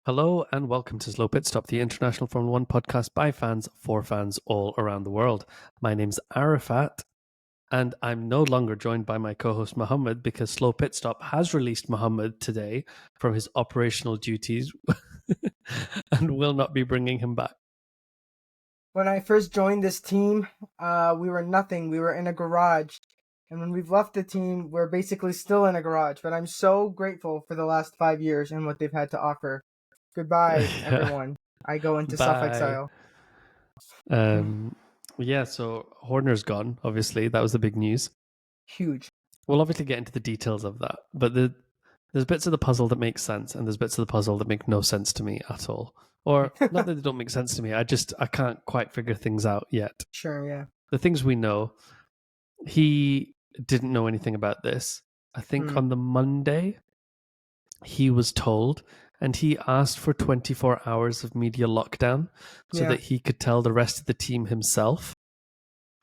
Hello and welcome to Slow Pit Stop, the international Formula One podcast by fans for fans all around the world. My name's Arafat, and I'm no longer joined by my co-host Mohammed because Slow Pit Stop has released Mohammed today from his operational duties and will not be bringing him back. When I first joined this team, we were nothing. We were in a garage. And when we've left the team, we're basically still in a garage. But I'm so grateful for the last 5 years and what they've had to offer. Goodbye, everyone. I go into self-exile. So Horner's gone, obviously. That was the big news. Huge. We'll obviously get into the details of that. But there's bits of the puzzle that make sense, and there's bits of the puzzle that make no sense to me at all. Or not that they don't make sense to me. I can't quite figure things out yet. Sure, yeah. The things we know, he didn't know anything about this. I think on the Monday, he was told, and he asked for 24 hours of media lockdown so that he could tell the rest of the team himself.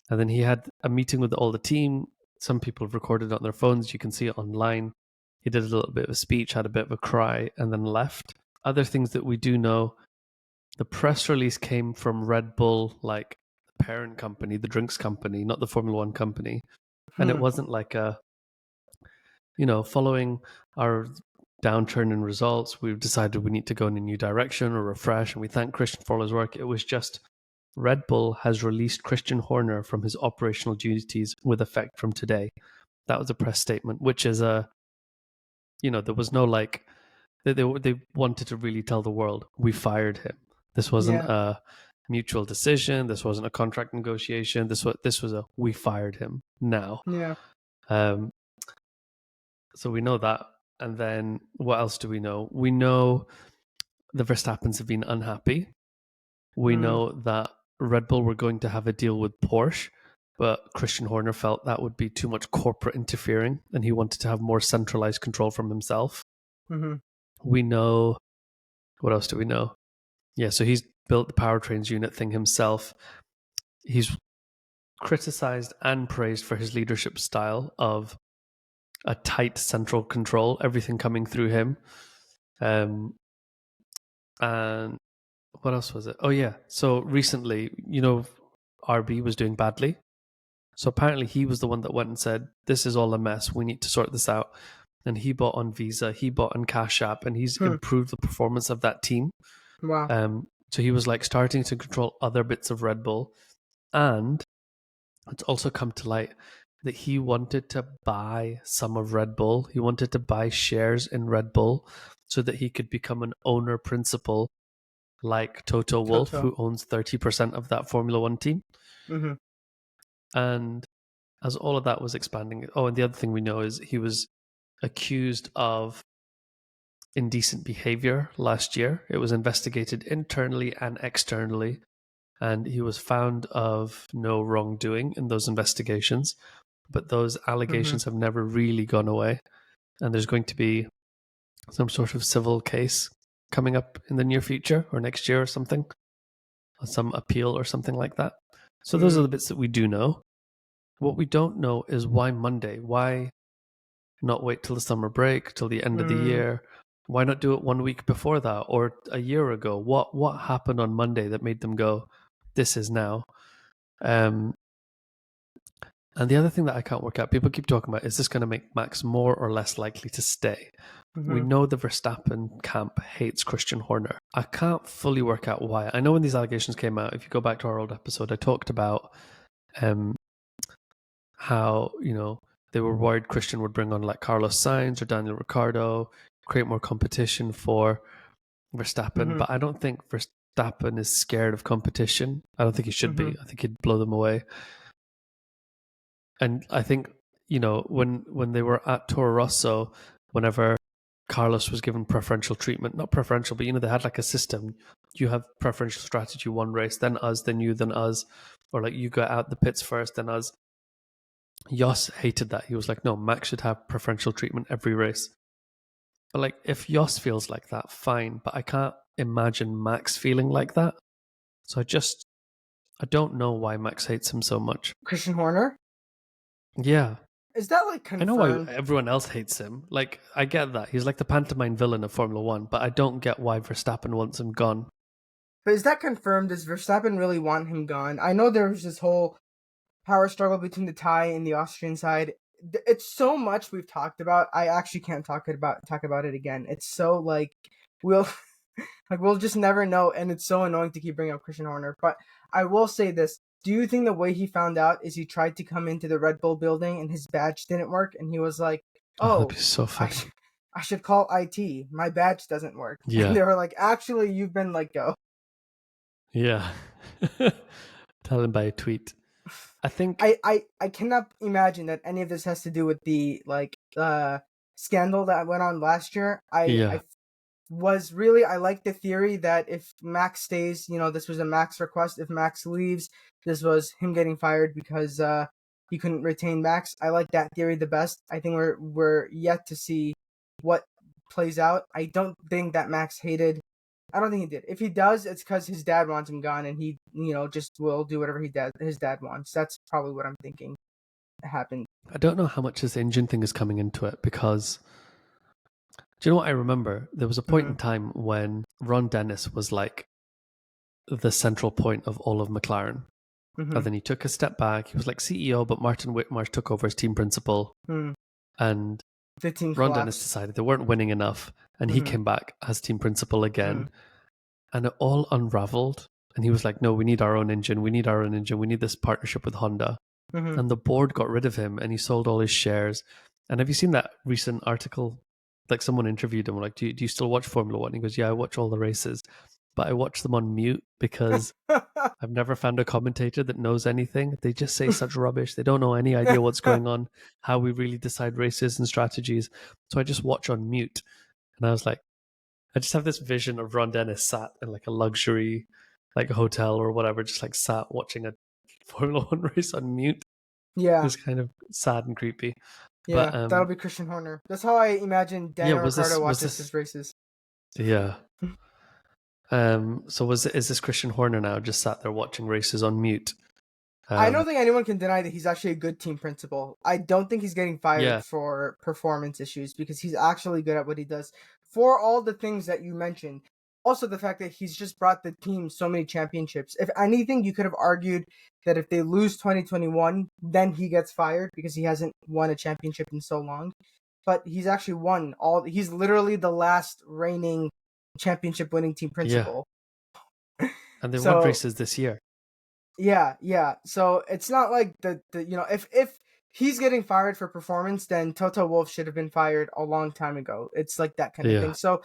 And then he had a meeting with all the team. Some people have recorded it on their phones. You can see it online. He did a little bit of a speech, had a bit of a cry, and then left. Other things that we do know, the press release came from Red Bull, like the parent company, the drinks company, not the Formula One company. And it wasn't like following our downturn in results, we've decided we need to go in a new direction or refresh, and we thank Christian for all his work. It was just Red Bull has released Christian Horner from his operational duties with effect from today. That was a press statement, which is there was no they wanted to really tell the world we fired him. This wasn't a mutual decision. This wasn't a contract negotiation. This was a we fired him now. Yeah. So we know that. And then what else do we know? We know the Verstappens have been unhappy. We know that Red Bull were going to have a deal with Porsche, but Christian Horner felt that would be too much corporate interfering, and he wanted to have more centralized control from himself. We know, what else do we know? Yeah, so he's built the powertrains unit thing himself. He's criticized and praised for his leadership style of a tight central control, everything coming through him. And what else was it? Oh, yeah. So recently, RB was doing badly. So apparently he was the one that went and said, this is all a mess. We need to sort this out. And he bought on Visa, he bought on Cash App, and he's improved the performance of that team. Wow. So he was like starting to control other bits of Red Bull. And it's also come to light that he wanted to buy some of Red Bull. He wanted to buy shares in Red Bull so that he could become an owner principal like Toto Wolff, who owns 30% of that Formula One team. And as all of that was expanding, and the other thing we know is he was accused of indecent behavior last year. It was investigated internally and externally, and he was found of no wrongdoing in those investigations. But those allegations have never really gone away, and there's going to be some sort of civil case coming up in the near future or next year or something, or some appeal or something like that. So those are the bits that we do know. What we don't know is why Monday? Why not wait till the summer break, till the end of the year? Why not do it 1 week before that or a year ago? What happened on Monday that made them go, this is now? And the other thing that I can't work out, people keep talking about, is this going to make Max more or less likely to stay? We know the Verstappen camp hates Christian Horner. I can't fully work out why. I know when these allegations came out, if you go back to our old episode, I talked about how, they were worried Christian would bring on like Carlos Sainz or Daniel Ricciardo, create more competition for Verstappen. But I don't think Verstappen is scared of competition. I don't think he should be. I think he'd blow them away. And I think, when they were at Toro Rosso, whenever Carlos was given preferential treatment, not preferential, but, they had like a system. You have preferential strategy one race, then us, then you, then us. Or like you go out the pits first, then us. Jos hated that. He was like, no, Max should have preferential treatment every race. But like, if Jos feels like that, fine. But I can't imagine Max feeling like that. So I don't know why Max hates him so much. Christian Horner? Yeah. Is that like I know why confirmed? everyone else hates him. Like, I get that. He's like the pantomime villain of Formula One, but I don't get why Verstappen wants him gone. But is that confirmed? Does Verstappen really want him gone? I know there was this whole power struggle between the Thai and the Austrian side. It's so much we've talked about. I actually can't talk about it again. It's so like we'll like we'll just never know, and it's so annoying to keep bringing up Christian Horner. But I will say this: do you think the way he found out is he tried to come into the Red Bull building and his badge didn't work, and he was like, Oh, that'd "Oh, be so I funny. I should call IT. My badge doesn't work." And Yeah. they were like, "Actually, you've been let go." Yeah. Tell him by a tweet. I think. I cannot imagine that any of this has to do with the scandal that went on last year. Yeah. I like the theory that if Max stays, this was a Max request. If Max leaves, this was him getting fired because he couldn't retain Max. I like that theory the best. I think we're yet to see what plays out. I don't think that Max hated. I don't think he did. If he does, it's because his dad wants him gone, and he, just will do whatever his dad wants. That's probably what I'm thinking happened. I don't know how much this engine thing is coming into it because do you know what I remember? There was a point in Mm-hmm. time when Ron Dennis was like the central point of all of McLaren. Mm-hmm. And then he took a step back. He was like CEO, but Martin Whitmarsh took over as team principal. Mm. And The team Ron Dennis collapsed. decided they weren't winning enough. And he Mm-hmm. came back as team principal again. Mm. And it all unraveled. And he was like, no, we need our own engine. We need our own engine. We need this partnership with Honda. Mm-hmm. And the board got rid of him and he sold all his shares. And have you seen that recent article? Like someone interviewed him, like, do you still watch Formula One? He goes, yeah, I watch all the races, but I watch them on mute because I've never found a commentator that knows anything. They just say such rubbish. They don't know any idea what's going on, how we really decide races and strategies. So I just watch on mute. And I was like, I just have this vision of Ron Dennis sat in like a luxury like hotel or whatever, just like sat watching a Formula One race on mute. Yeah, It's kind of sad and creepy. But yeah, that'll be Christian Horner. That's how I imagine yeah, Daniel Ricciardo watches his this races. yeah. So is this Christian Horner now just sat there watching races on mute? I don't think anyone can deny that he's actually a good team principal. I don't think he's getting fired Yeah, for performance issues because he's actually good at what he does. For all the things that you mentioned, also the fact that he's just brought the team so many championships. If anything, you could have argued that if they lose 2021, then he gets fired because he hasn't won a championship in so long. But he's actually won all. He's literally the last reigning championship winning team yeah. principal. And they won So races this year. yeah. So it's not like if he's getting fired for performance, then Toto Wolff should have been fired a long time ago. It's like that kind of thing. Yeah, So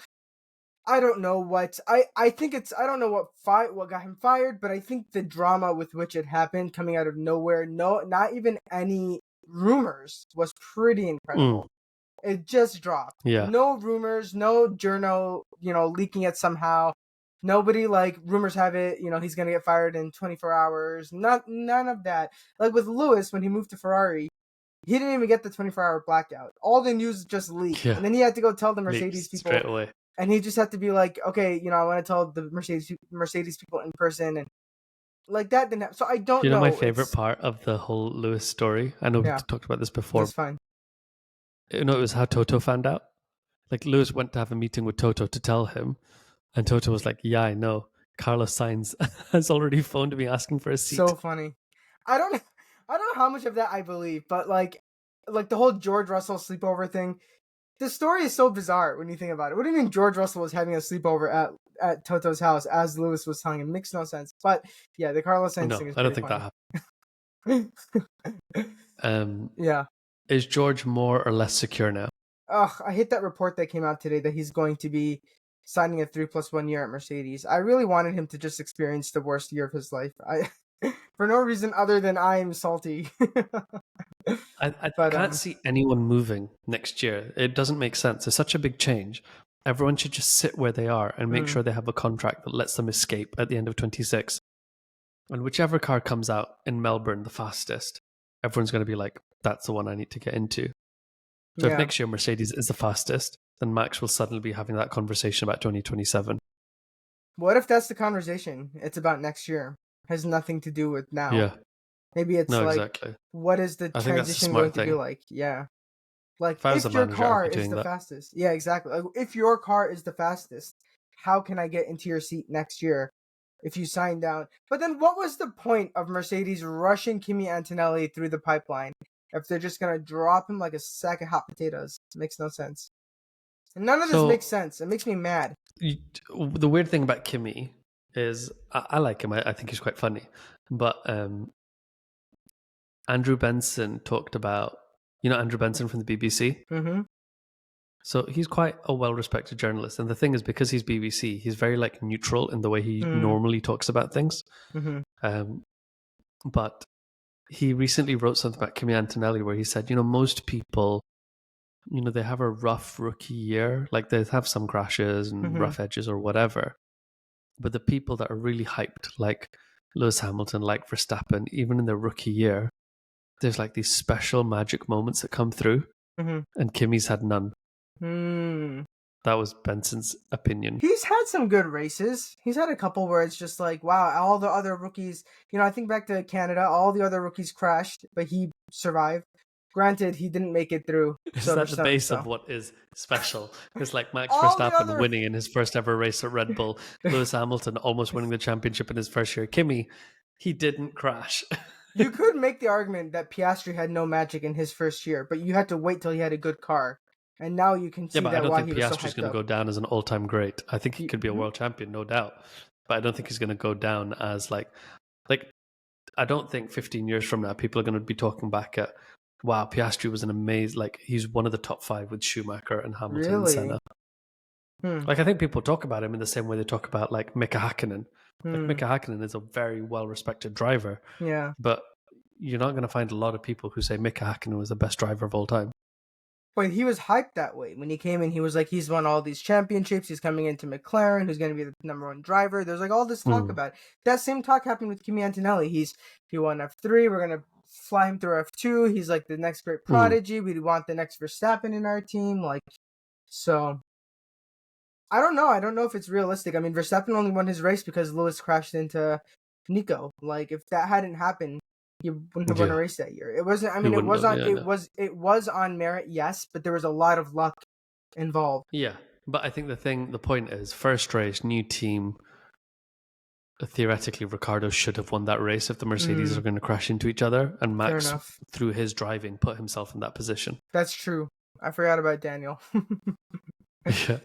I don't know what I think it's I don't know what got him fired, but I think the drama with which it happened, coming out of nowhere, not even any rumors, was pretty incredible. It just dropped. yeah, No rumors, no journal, leaking it somehow. Nobody like rumors have it, he's gonna get fired in 24 hours. None of that. Like with Lewis when he moved to Ferrari, he didn't even get the 24-hour blackout. All the news just leaked, yeah. and then he had to go tell the Mercedes Leaks people, straight away. and he just had to be like, okay, I want to tell the Mercedes people in person, and like that didn't happen. So I Do don't you know my know. favorite It's part of the whole Lewis story? I know we've yeah, talked about this before. that's fine. You know, it was how Toto found out. Like Lewis went to have a meeting with Toto to tell him, and Toto was like, "Yeah, I know. Carlos Sainz has already phoned me asking for a seat." So funny. I don't I don't know how much of that I believe, but like the whole George Russell sleepover thing. The story is so bizarre when you think about it. What do you mean George Russell was having a sleepover at Toto's house as Lewis was telling him? It makes no sense. But yeah, the Carlos Sainz No, thing is I don't pretty think that funny. happened. Yeah. Is George more or less secure now? Ugh, I hate that report that came out today that he's going to be signing a 3+1 year at Mercedes. I really wanted him to just experience the worst year of his life. I for no reason other than I'm salty. I But can't see anyone moving next year. It doesn't make sense. It's such a big change. Everyone should just sit where they are and make sure they have a contract that lets them escape at the end of 26. And whichever car comes out in Melbourne the fastest, everyone's going to be like, that's the one I need to get into. So if yeah. next year Mercedes is the fastest, then Max will suddenly be having that conversation about 2027. What if that's the conversation? It's about next year. Has nothing to do with now. Yeah. Maybe it's No, like, exactly. what is the I think that's a transition going smart to be thing. like? Yeah. Like, If I was the if your manager, I'd car be is doing the that. fastest, yeah, exactly. Like, if your car is the fastest, how can I get into your seat next year if you sign down? But then what was the point of Mercedes rushing Kimi Antonelli through the pipeline if they're just going to drop him like a sack of hot potatoes? It makes no sense. And none of this makes So sense. It makes me mad. you, the weird thing about Kimmy is I like him. I think he's quite funny. But Andrew Benson talked about, Andrew Benson from the BBC. Mm-hmm. So he's quite a well-respected journalist. And the thing is, because he's BBC, he's very like neutral in the way he normally talks about things. Mm-hmm. Um, but he recently wrote something about Kimi Antonelli where he said, most people, they have a rough rookie year. Like they have some crashes and Mm-hmm. rough edges or whatever. But the people that are really hyped, like Lewis Hamilton, like Verstappen, even in their rookie year, there's like these special magic moments that come through. Mm-hmm. And Kimmy's had none. Hmm. That was Benson's opinion. He's had some good races. He's had a couple where it's just like, wow, all the other rookies, I think back to Canada, all the other rookies crashed, but he survived. Granted, he didn't make it through Is that the Silverstone, base so. of what is special? Because like Max All the Verstappen other. winning in his first ever race at Red Bull, Lewis Hamilton almost winning the championship in his first year. Kimmy, he didn't crash. You could make the argument that Piastri had no magic in his first year, but you had to wait till he had a good car. And now you can Yeah, see but I that don't why think he was so Piastri's hyped going to up. go down as an all-time great. I think he could be a Mhm. world champion, no doubt. But I don't think he's going to go down as like I don't think 15 years from now people are going to be talking back at, wow, Piastri was an amazing, like he's one of the top 5 with Schumacher and Hamilton and Really? Senna. Hmm. Like I think people talk about him in the same way they talk about like Mika Hakkinen. Like Hmm. Mika Hakkinen is a very well-respected driver, Yeah. but you're not going to find a lot of people who say Mika Hakkinen was the best driver of all time. But he was hyped that way. When he came in, he was like, he's won all these championships. He's coming into McLaren, who's going to be the number 1 driver. There's like all this talk about it. That same talk happened with Kimi Antonelli. He won F3. We're going to fly him through F2. He's like the next great prodigy. We want the next Verstappen in our team. Like, so I don't know. I don't know if it's realistic. I mean, Verstappen only won his race because Lewis crashed into Nico. Like, if that hadn't happened, he wouldn't have won a Yeah, race that year. It wasn't. I he mean, it wouldn't was have. on. Yeah, no. It was on merit, yes, but there was a lot of luck involved. Yeah, but I think the point is, first race, new team. Theoretically, Ricardo should have won that race if the Mercedes are going to crash into each other, and Fair Max, enough. through his driving, put himself in that position. That's true. I forgot about Daniel. Yeah.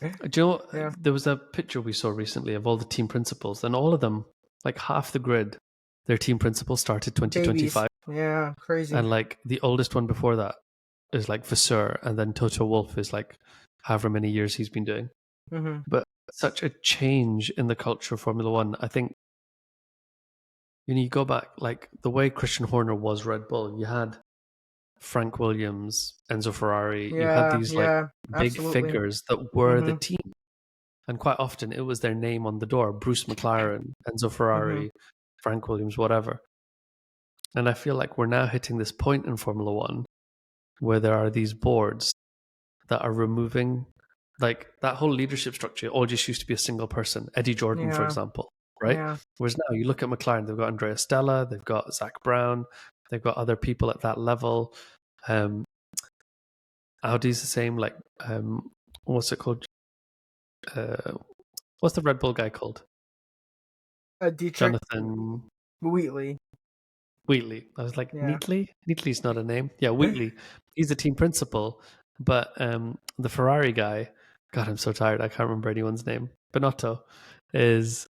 Do you know, Yeah. there was a picture we saw recently of all the team principals, and all of them, like half the grid, their team principal started Babies. 2025. Yeah, crazy. And like the oldest one before that is like Vasseur, and then Toto Wolff is like however many years he's been doing. Mm-hmm. But such a change in the culture of Formula One. I think, you go back, like the way Christian Horner was Red Bull, you had Frank Williams, Enzo Ferrari, you had Yeah, these like yeah, big absolutely. figures that were the Mm-hmm. team. And quite often it was their name on the door: Bruce McLaren, Enzo Ferrari, Frank Williams, whatever. And I feel like we're now hitting this point in Formula One where there are these boards that are removing, like that whole leadership structure all just used to be a single person. Eddie Jordan, for Yeah, example, right? yeah. Whereas now you look at McLaren, they've got Andrea Stella, they've got Zach Brown, they've got other people at that level. Audi's the same, like, what's it called? What's the Red Bull guy called? Dietrich Jonathan Wheatley. Wheatley. I was like, Yeah. Neatley? Neatley's not a name. Yeah, Wheatley. He's the team principal. But the Ferrari guy, God, I'm so tired. I can't remember anyone's name. Binotto is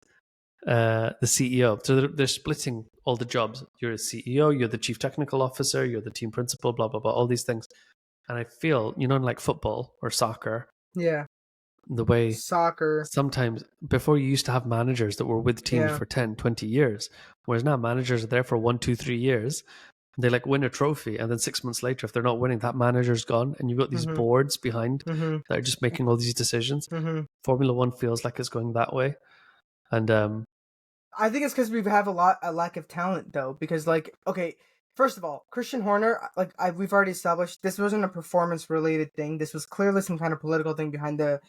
the CEO. So they're splitting all the jobs. You're a CEO, you're the chief technical officer, you're the team principal, blah, blah, blah, all these things. And I feel, in like football or soccer, Yeah. the way Soccer. sometimes before you used to have managers that were with teams for 10, 20 years, whereas now managers are there for 1, 2, 3 years. They like win a trophy, and then 6 months later, if they're not winning, that manager's gone, and you've got these boards behind that are just making all these decisions. Formula One feels like it's going that way, and I think it's because we have a lack of talent though. Because like, okay, first of all, Christian Horner, like we've already established, this wasn't a performance related thing. This was clearly some kind of political thing behind the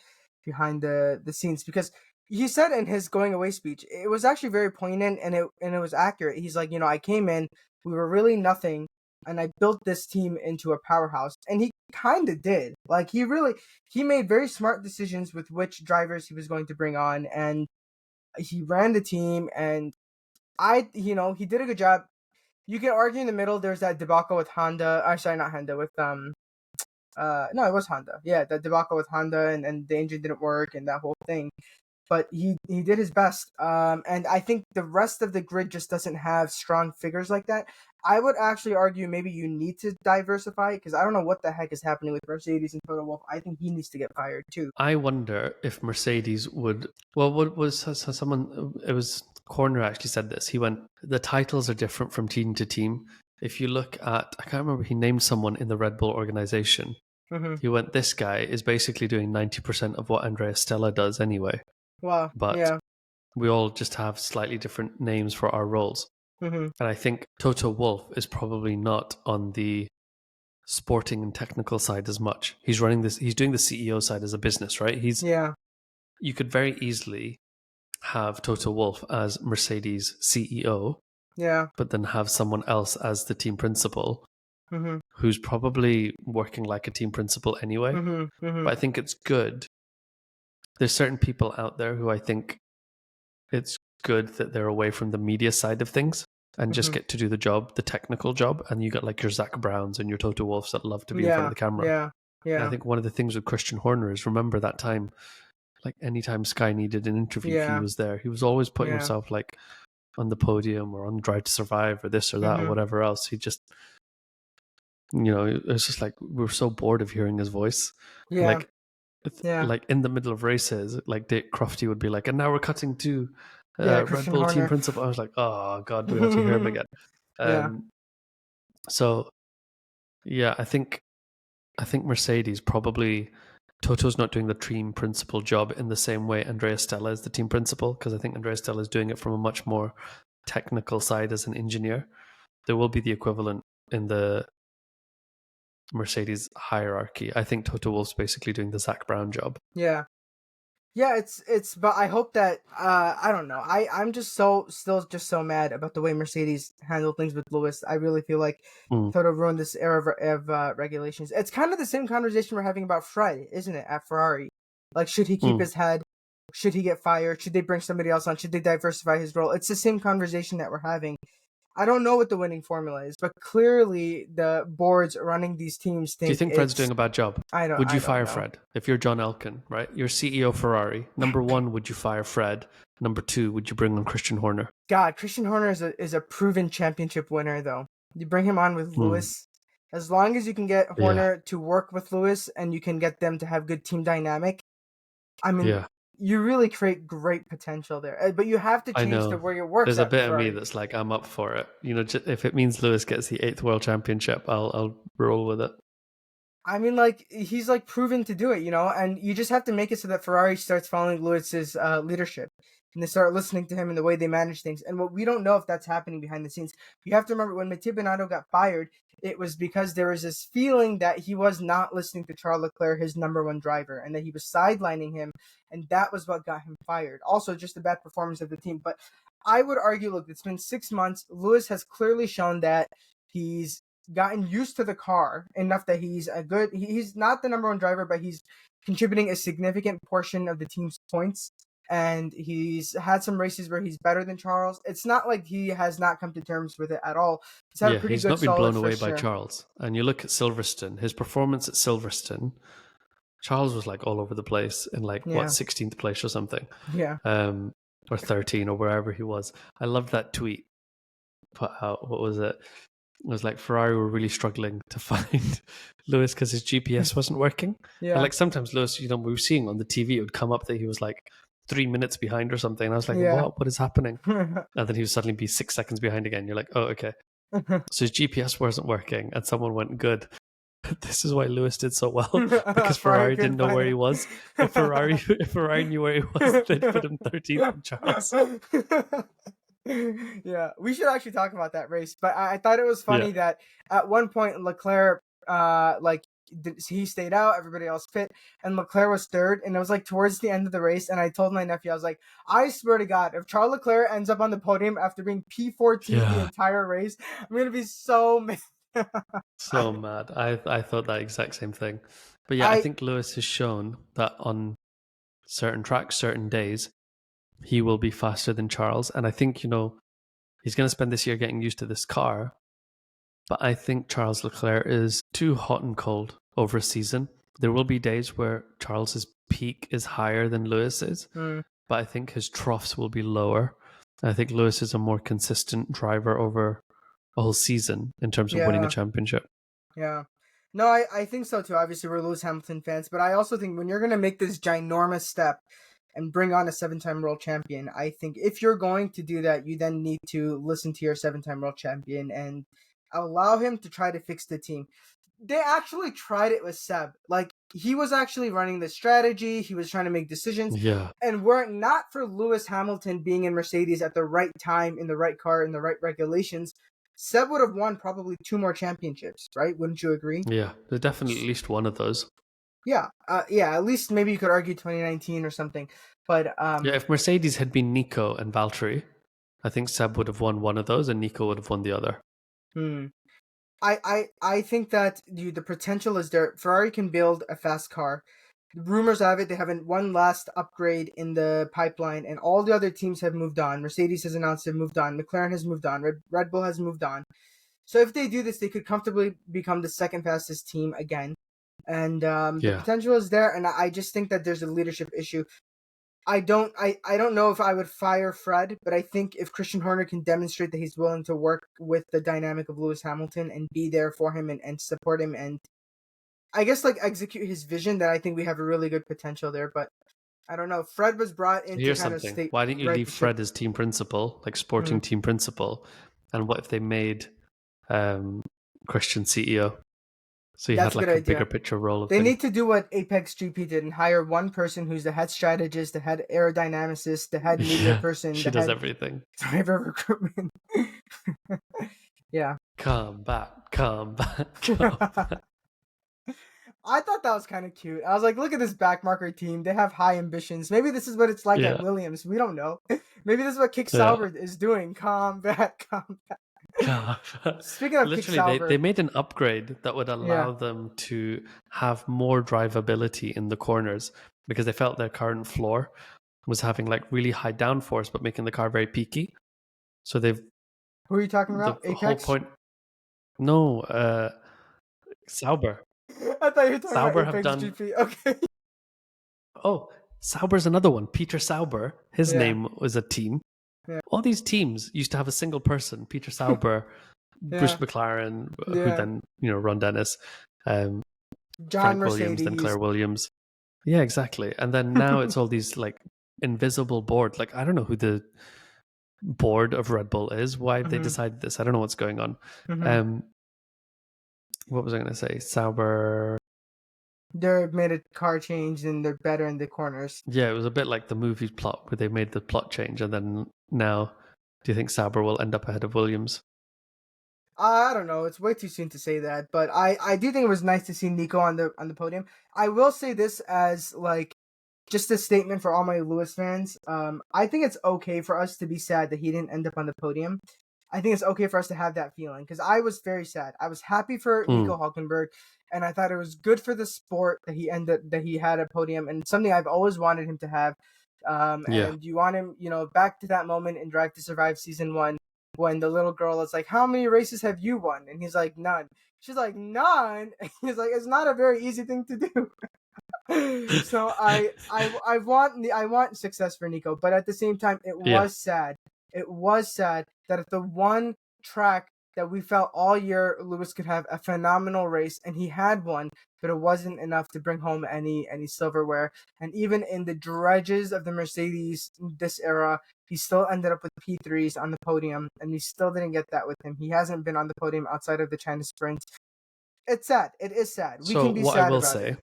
scenes. Because he said in his going away speech, it was actually very poignant and it was accurate. He's like, I came in, we were really nothing, and I built this team into a powerhouse. And he kind of did. Like he made very smart decisions with which drivers he was going to bring on, and he ran the team. And he did a good job. You can argue in the middle. There's that debacle with Honda. Sorry, not Honda. With no, it was Honda. Yeah, the debacle with Honda, and the engine didn't work and that whole thing. But he did his best. And I think the rest of the grid just doesn't have strong figures like that. I would actually argue maybe you need to diversify, because I don't know what the heck is happening with Mercedes and Toto Wolff. I think he needs to get fired too. I wonder if Mercedes would. Well, what was someone? It was Corner actually said this. He went, the titles are different from team to team. If you look at, I can't remember, he named someone in the Red Bull organization. Mm-hmm. He went, this guy is basically doing 90% of what Andrea Stella does anyway. Wow. But yeah. we all just have slightly different names for our roles. Mm-hmm. And I think Toto Wolff is probably not on the sporting and technical side as much. He's doing the CEO side as a business, right? You could very easily have Toto Wolff as Mercedes CEO, but then have someone else as the team principal, who's probably working like a team principal anyway. But I think it's good. There's certain people out there who I think it's good that they're away from the media side of things and just get to do the job, the technical job. And you got like your Zach Browns and your Toto Wolffs that love to be in front of the camera. Yeah. And I think one of the things with Christian Horner is, remember that time, like anytime Sky needed an interview, he was there. He was always putting himself like on the podium or on Drive to Survive or this or that or whatever else. He just, it's just like, we're so bored of hearing his voice. Like in the middle of races, like Dick Crofty would be like, and now we're cutting to Red Bull Horner. team principal. I was like, oh God, do we have to hear him again? So yeah, I think Mercedes probably, Toto's not doing the team principal job in the same way Andrea Stella is the team principal, because I think Andrea Stella is doing it from a much more technical side as an engineer. There will be the equivalent in the Mercedes hierarchy. I think Toto Wolff's basically doing the Zach Brown job. Yeah, it's but I hope that I don't know. I'm just still just so mad about the way Mercedes handled things with Lewis. I really feel like Toto ruined this era of regulations. It's kind of the same conversation we're having about Fred, isn't it, at Ferrari? Like, should he keep his head? Should he get fired? Should they bring somebody else on? Should they diversify his role? It's the same conversation that we're having. I don't know what the winning formula is, but clearly the boards running these teams think. Do you think Fred's doing a bad job? Would you fire Fred if you're John Elkann, right? You're CEO Ferrari. Number one, would you fire Fred? Number two, would you bring on Christian Horner? God, Christian Horner is a proven championship winner, though. You bring him on with Lewis. As long as you can get Horner to work with Lewis and you can get them to have good team dynamic, I mean, you really create great potential there. But you have to change the way it works. There's a bit of me that's like, I'm up for it. If it means Lewis gets the 8th world championship, I'll roll with it. I mean, like, he's like proven to do it, and you just have to make it so that Ferrari starts following Lewis's leadership, and they start listening to him and the way they manage things. And what we don't know if that's happening behind the scenes. You have to remember, when Mattia Binotto got fired, it was because there was this feeling that he was not listening to Charles Leclerc, his number one driver, and that he was sidelining him, and that was what got him fired. Also, just the bad performance of the team. But I would argue, look, it's been 6 months. Lewis has clearly shown that he's gotten used to the car enough that he's not the number one driver, but he's contributing a significant portion of the team's points. And he's had some races where he's better than Charles. It's not like he has not come to terms with it at all. He's had a pretty good, he's not been blown away by year. Charles. And you look at Silverstone, his performance at Silverstone, Charles was like all over the place in 16th place or something. Yeah. Or 13 or wherever he was. I loved that tweet put out. What was it? It was like, Ferrari were really struggling to find Lewis because his GPS wasn't working. Yeah. And like sometimes Lewis, we were seeing on the TV, it would come up that he was like 3 minutes behind or something. And I was like, what is happening? And then he would suddenly be 6 seconds behind again. You're like, oh, okay. So his GPS wasn't working and someone went, good. This is why Lewis did so well, because Ferrari didn't know where he was. If Ferrari knew where he was, they'd put him 13th in Charles. Yeah, we should actually talk about that race. But I thought it was funny that at one point Leclerc he stayed out, everybody else fit, and Leclerc was third. And it was like towards the end of the race, and I told my nephew, I was like, I swear to God, if Charles Leclerc ends up on the podium after being P14 the entire race, I'm gonna be so mad. So mad. I thought that exact same thing. But yeah, I think Lewis has shown that on certain tracks, certain days, he will be faster than Charles. And I think, he's going to spend this year getting used to this car. But I think Charles Leclerc is too hot and cold over a season. There will be days where Charles's peak is higher than Lewis's, but I think his troughs will be lower. And I think Lewis is a more consistent driver over a whole season in terms of winning a championship. Yeah. No, I think so too. Obviously, we're Lewis Hamilton fans, but I also think when you're going to make this ginormous step and bring on a 7-time world champion, I think if you're going to do that, you then need to listen to your 7-time world champion and allow him to try to fix the team. They actually tried it with Seb. Like, he was actually running the strategy. He was trying to make decisions. Yeah. And were it not for Lewis Hamilton being in Mercedes at the right time, in the right car, in the right regulations, Seb would have won probably 2 more championships, right? Wouldn't you agree? Yeah, there's definitely at least one of those. Yeah, at least maybe you could argue 2019 or something. But if Mercedes had been Nico and Valtteri, I think Seb would have won one of those and Nico would have won the other. I think that the potential is there. Ferrari can build a fast car. Rumors have it they have one last upgrade in the pipeline, and all the other teams have moved on. Mercedes has announced they've moved on. McLaren has moved on. Red Bull has moved on. So if they do this, they could comfortably become the second fastest team again. And the potential is there, and I just think that there's a leadership issue. I don't know if I would fire Fred, but I think if Christian Horner can demonstrate that he's willing to work with the dynamic of Lewis Hamilton and be there for him and support him and I guess like execute his vision, then I think we have a really good potential there. But I don't know. Fred was brought in to kind of state. Why didn't you leave Fred as team principal, like sporting team principal? And what if they made Christian CEO? So you had like a bigger picture role of They need to do what Apex GP did and hire one person who's the head strategist, the head aerodynamicist, the head media person. She does everything. Driver recruitment. Yeah. Come back. I thought that was kind of cute. I was like, look at this backmarker team. They have high ambitions. Maybe this is what it's like at Williams. We don't know. Maybe this is what Kick Sauber is doing. Come back. Speaking of Kick Sauber, they made an upgrade that would allow them to have more drivability in the corners because they felt their current floor was having like really high downforce but making the car very peaky. So they've... Who are you talking about? The whole point... No, Sauber. I thought you were talking Sauber about Apex GP. Okay. Oh, Sauber's another one. Peter Sauber. His name was a team. Yeah. All these teams used to have a single person. Peter Sauber, Bruce McLaren, who then, Ron Dennis, John Frank Mercedes. Williams, then Claire Williams. Yeah, exactly. And then now it's all these like invisible board. Like, I don't know who the board of Red Bull is, why they decided this. I don't know what's going on. What was I going to say? Sauber. They made a car change and they're better in the corners. Yeah, it was a bit like the movie plot where they made the plot change and then now do you think Sauber will end up ahead of Williams? I don't know. It's way too soon to say that, but I do think it was nice to see Nico on the podium. I will say this as like just a statement for all my Lewis fans. I think it's okay for us to be sad that he didn't end up on the podium. I think it's okay for us to have that feeling because I was very sad. I was happy for Nico Hülkenberg, and I thought it was good for the sport that he had a podium and something I've always wanted him to have. And you want him, back to that moment in Drive to Survive Season 1 when the little girl is like, "How many races have you won?" And he's like, "None." She's like, "None?" And he's like, "It's not a very easy thing to do." So I want success for Nico, but at the same time, it was sad. It was sad that at the one track that we felt all year Lewis could have a phenomenal race, and he had one, but it wasn't enough to bring home any silverware. And even in the dredges of the Mercedes this era, he still ended up with P3s on the podium, and we still didn't get that with him. He hasn't been on the podium outside of the China Sprint. It's sad. It is sad. We can be sad about it.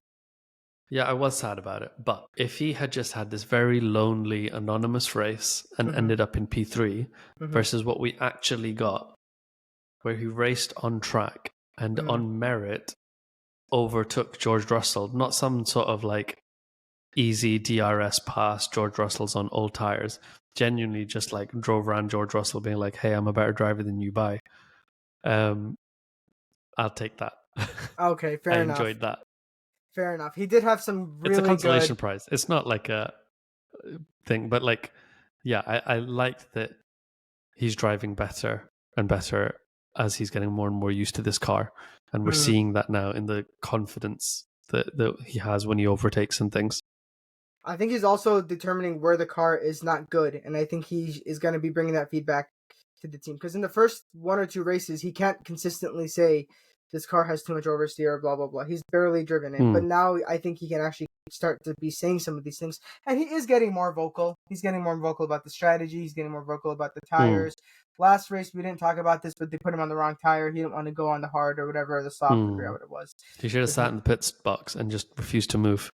Yeah, I was sad about it. But if he had just had this very lonely, anonymous race and ended up in P3 versus what we actually got, where he raced on track and on merit overtook George Russell, not some sort of like easy DRS pass. George Russell's on old tires. Genuinely just like drove around George Russell being like, hey, I'm a better driver than you, bye. I'll take that. Okay, I fair enough. enjoyed that. Fair enough. He did have some It's a really consolation good. prize. It's not like a thing, but like, yeah, I liked that he's driving better and better as he's getting more and more used to this car. And we're seeing that now in the confidence that he has when he overtakes and things. I think he's also determining where the car is not good, and I think he is going to be bringing that feedback to the team. Because in the first one or two races, he can't consistently say this car has too much oversteer, blah blah blah. He's barely driven it, but now I think he can actually start to be saying some of these things, and he is getting more vocal. He's getting more vocal about the strategy. He's getting more vocal about the tires. Last race we didn't talk about this, but they put him on the wrong tire. He didn't want to go on the hard or whatever, or the soft. I forget what it was. He should have sat in the pit box and just refused to move.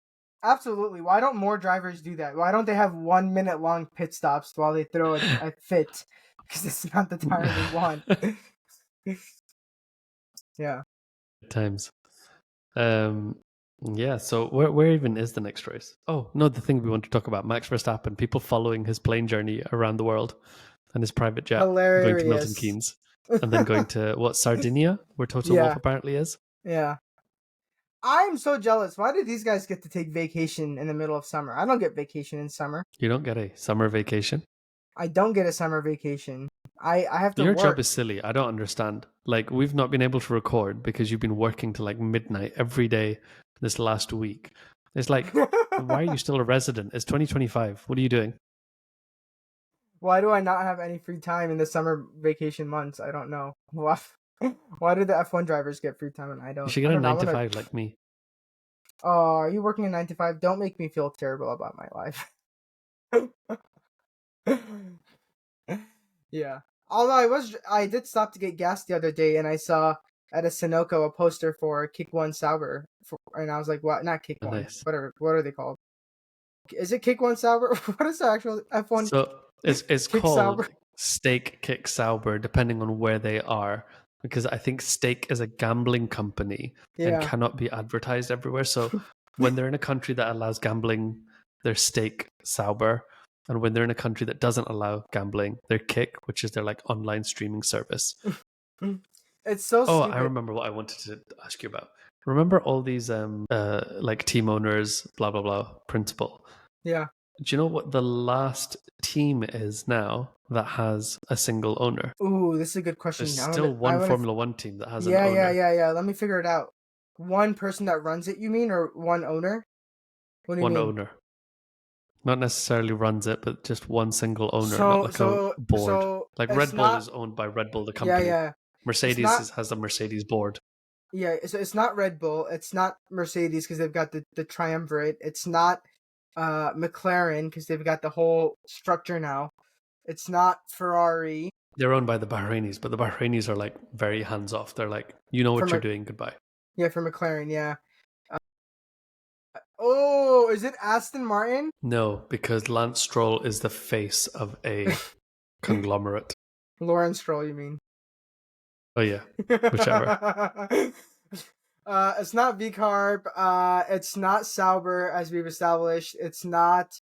Absolutely. Why don't more drivers do that? Why don't they have 1 minute long pit stops while they throw a fit? Because it's not the tire they want. Yeah. Times. Yeah, so where even is the next race? Oh, no, the thing we want to talk about, Max Verstappen, people following his plane journey around the world and his private jet, going to Milton Keynes, and then going to, what, Sardinia, where Toto Wolff apparently is? Yeah. I'm so jealous. Why did these guys get to take vacation in the middle of summer? I don't get vacation in summer. You don't get a summer vacation? I don't get a summer vacation. I have to Your work. job is silly. I don't understand. Like, we've not been able to record because you've been working till like midnight every day this last week. It's like, why are you still a resident? It's 2025. What are you doing? Why do I not have any free time in the summer vacation months? I don't know. Why do the F1 drivers get free time and I don't? You should get a 9 to 5 like me. Oh, are you working a 9 to 5? Don't make me feel terrible about my life. Yeah. Although I did stop to get gas the other day, and I saw at a Sunoco a poster for Kick One Sauber, and I was like, "What? Not Kick One? Nice. What are they called? Is it Kick One Sauber? What is the actual F1? So it's Kick called Sauber? Stake Kick Sauber, depending on where they are, because I think Stake is a gambling company and cannot be advertised everywhere. So when they're in a country that allows gambling, they're Stake Sauber. And when they're in a country that doesn't allow gambling, they're Kick, which is their like online streaming service. It's so stupid. I remember what I wanted to ask you about. Remember all these like team owners, blah blah blah, principal. Yeah. Do you know what the last team is now that has a single owner? Ooh, this is a good question. There's still one Formula One team that has an owner. Yeah. Let me figure it out. One person that runs it, you mean, or one owner? What do you mean? One owner. Not necessarily runs it, but just one single owner, not like a board. Like Red Bull is owned by Red Bull, the company. Yeah. Mercedes has a Mercedes board. Yeah, so it's not Red Bull. It's not Mercedes because they've got the triumvirate. It's not McLaren because they've got the whole structure now. It's not Ferrari. They're owned by the Bahrainis, but the Bahrainis are like very hands off. They're like, you know what you're doing, goodbye. Yeah, for McLaren, yeah. Oh, is it Aston Martin? No, because Lance Stroll is the face of a conglomerate. Lawrence Stroll, you mean? Oh yeah, whichever. It's not V-Carb. It's not Sauber, as we've established. It's not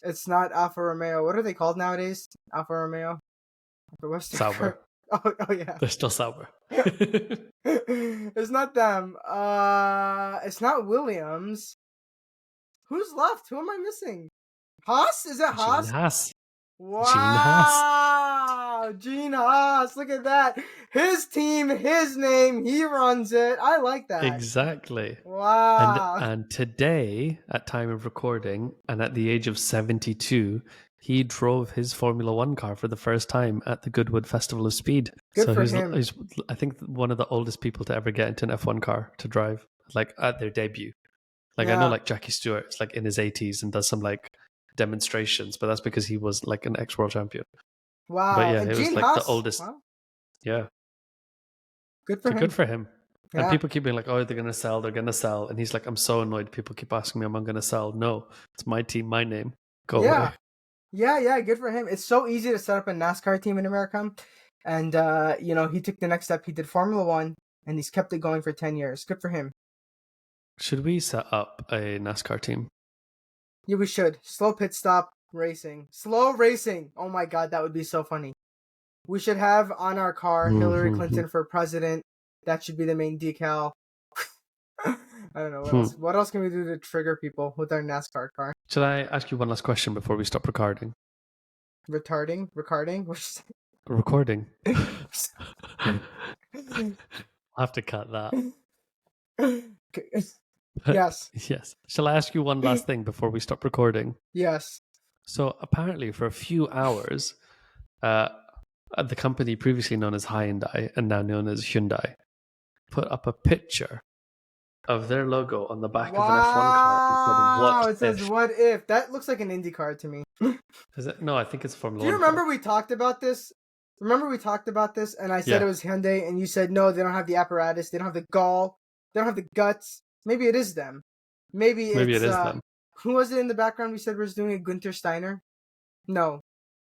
Alfa Romeo. What are they called nowadays? Alfa Romeo? Sauber. Oh yeah. They're still Sauber. It's not them. It's not Williams. Who's left? Who am I missing? Haas? Is it Haas? Gene Haas. Wow, Gene Haas. Look at that. His team, his name, he runs it. I like that. Exactly. Wow. And today, at time of recording, and at the age of 72, he drove his Formula One car for the first time at the Goodwood Festival of Speed. Good for him. He's, I think, one of the oldest people to ever get into an F1 car to drive, like at their debut. Like I know, like Jackie Stewart's like in his 80s and does some like demonstrations, but that's because he was like an ex-world champion. Wow. But yeah, it was like the oldest. Wow. Yeah. Good for him. Good for him. Yeah. And people keep being like, oh, they're going to sell. And he's like, I'm so annoyed. People keep asking me, am I going to sell? No, it's my team, my name. Go away. Yeah, good for him. It's so easy to set up a NASCAR team in America. And, he took the next step. He did Formula One, and he's kept it going for 10 years. Good for him. Should we set up a NASCAR team? Yeah, we should. Slow pit stop racing. Slow racing. Oh my god, that would be so funny. We should have on our car Hillary Clinton for president. That should be the main decal. I don't know what else. What else can we do to trigger people with our NASCAR car? Should I ask you one last question before we stop recording? Recording? Recording. I'll have to cut that. Yes. Yes. Shall I ask you one last thing before we stop recording? Yes. So apparently for a few hours, the company previously known as Hyundai and now known as Hyundai put up a picture of their logo on the back of an F1 car. It says "What if?" That looks like an Indy car to me. Is it? No, I think it's Formula 1. Do you remember we talked about this? And I said it was Hyundai, and you said no, they don't have the apparatus, they don't have the gall, they don't have the guts. Maybe it is them. Maybe it is them. Who was it in the background? We said was doing a Gunther Steiner. No,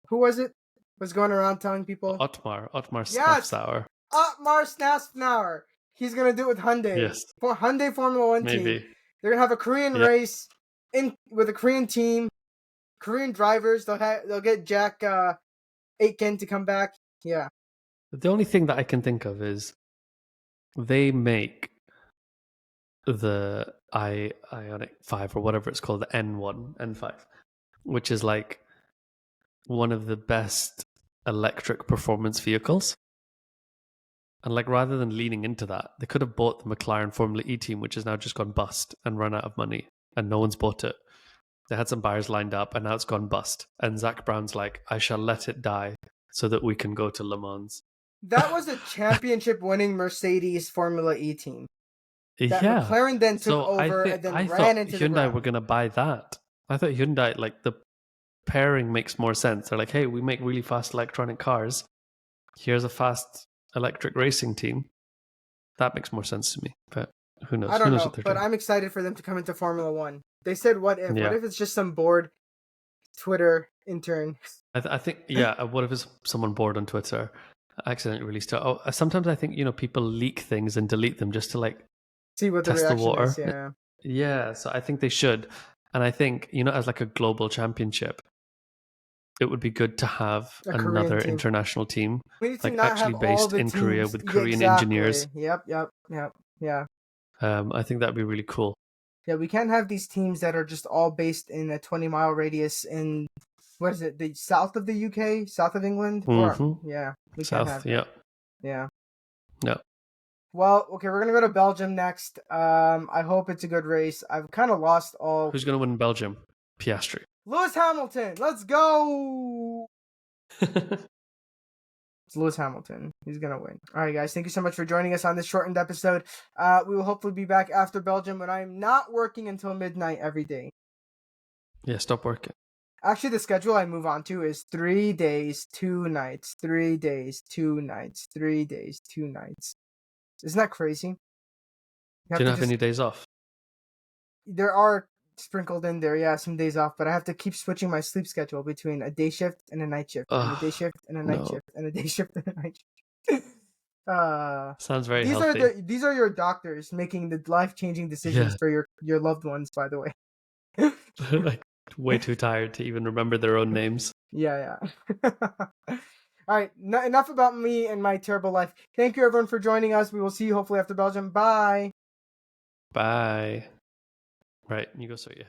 who was it? Was going around telling people Otmar Snafsauer. Otmar Snafsauer. He's gonna do it with Hyundai. Yes. For Hyundai Formula 1 Maybe. team. They're gonna have a Korean race with a Korean team, Korean drivers. They'll get Jack Aitken to come back. Yeah. The only thing that I can think of is they make the Ioniq 5 or whatever it's called, the N5, which is like one of the best electric performance vehicles. And like rather than leaning into that, they could have bought the McLaren Formula E team, which has now just gone bust and run out of money, and no one's bought it. They had some buyers lined up, and now it's gone bust. And Zach Brown's like, I shall let it die so that we can go to Le Mans. That was a championship-winning Mercedes Formula E team. That McLaren then took over and then ran into the ground. Hyundai were going to buy that. I thought Hyundai, like the pairing makes more sense. They're like, hey, we make really fast electronic cars. Here's a fast electric racing team. That makes more sense to me, but who knows? I don't know, but I'm excited for them to come into Formula 1. They said, what if? Yeah. What if it's just some bored Twitter intern? I think, what if it's someone bored on Twitter, accidentally released it? Sometimes I think, people leak things and delete them just to like see what test the water is, yeah. Yeah, so I think they should. And I think, as like a global championship, it would be good to have another international team, like actually based in Korea with Korean engineers. Yep. Yeah. I think that'd be really cool. Yeah, we can't have these teams that are just all based in a 20-mile radius in, what is it, the south of the UK, south of England? Mm-hmm. We can't have that. Yeah. No. Well, okay, we're going to go to Belgium next. I hope it's a good race. I've kind of lost all... Who's going to win in Belgium? Piastri. Lewis Hamilton, let's go! It's Lewis Hamilton. He's going to win. All right, guys, thank you so much for joining us on this shortened episode. We will hopefully be back after Belgium, but I'm not working until midnight every day. Yeah, stop working. Actually, the schedule I move on to is 3 days, 2 nights, 3 days, 2 nights, 3 days, 2 nights. Isn't that crazy? Do you not have any days off? There are sprinkled in there, some days off, but I have to keep switching my sleep schedule between a day shift and a night shift, and a day shift and a night shift, and a day shift and a night shift. Sounds very healthy. These are your doctors making the life-changing decisions for your loved ones, by the way. Like way too tired to even remember their own names. Yeah. All right, enough about me and my terrible life. Thank you, everyone, for joining us. We will see you hopefully after Belgium. Bye. Bye. Right, you go sort you.